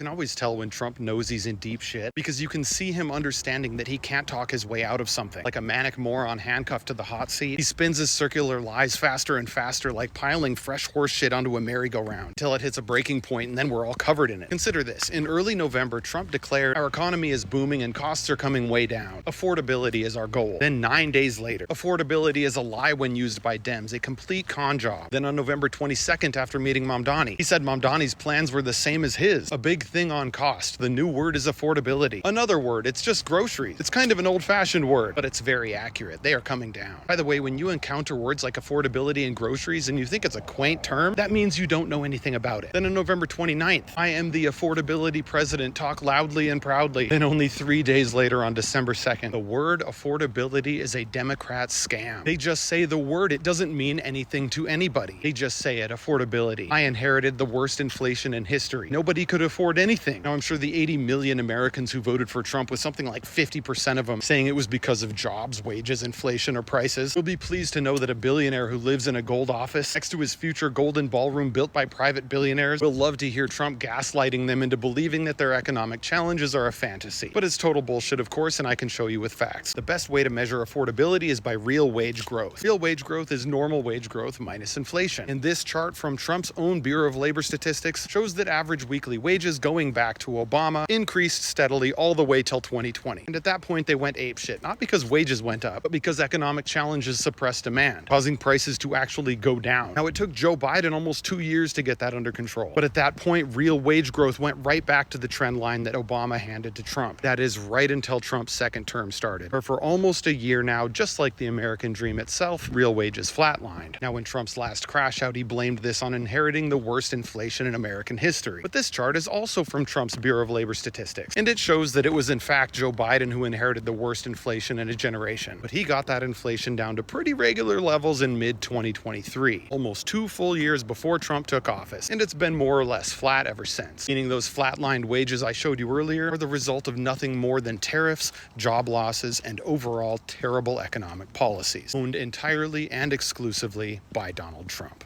You can always tell when Trump knows he's in deep shit because you can see him understanding that he can't talk his way out of something. Like a manic moron handcuffed to the hot seat, he spins his circular lies faster and faster, like piling fresh horse shit onto a merry-go-round until it hits a breaking point and then we're all covered in it. Consider this. In early November, Trump declared our economy is booming and costs are coming way down. Affordability is our goal. Then 9 days later, affordability is a lie when used by Dems, a complete con job. Then on November 22nd, after meeting Mamdani, he said Mamdani's plans were the same as his. A big thing on cost. The new word is affordability. Another word, it's just groceries. It's kind of an old-fashioned word, but it's very accurate. They are coming down. By the way, when you encounter words like affordability and groceries and you think it's a quaint term, that means you don't know anything about it. Then on November 29th, I am the affordability president, talk loudly and proudly. Then only 3 days later on December 2nd, the word affordability is a Democrat scam. They just say the word, it doesn't mean anything to anybody. They just say it, affordability. I inherited the worst inflation in history. Nobody could afford anything. Now I'm sure the 80 million Americans who voted for Trump, with something like 50% of them saying it was because of jobs, wages, inflation, or prices, will be pleased to know that a billionaire who lives in a gold office next to his future golden ballroom built by private billionaires will love to hear Trump gaslighting them into believing that their economic challenges are a fantasy. But it's total bullshit, of course, and I can show you with facts. The best way to measure affordability is by real wage growth. Real wage growth is normal wage growth minus inflation. And this chart from Trump's own Bureau of Labor Statistics shows that average weekly wages going back to Obama increased steadily all the way till 2020. And at that point, they went apeshit, not because wages went up, but because economic challenges suppressed demand, causing prices to actually go down. Now, it took Joe Biden almost 2 years to get that under control. But at that point, real wage growth went right back to the trend line that Obama handed to Trump. That is right until Trump's second term started. But for almost a year now, just like the American dream itself, real wages flatlined. Now, when Trump's last crash out, he blamed this on inheriting the worst inflation in American history. But this chart is also from Trump's Bureau of Labor Statistics, and it shows that it was in fact Joe Biden who inherited the worst inflation in a generation. But he got that inflation down to pretty regular levels in mid-2023, almost 2 full years before Trump took office, and it's been more or less flat ever since, meaning those flatlined wages I showed you earlier are the result of nothing more than tariffs, job losses, and overall terrible economic policies, owned entirely and exclusively by Donald Trump.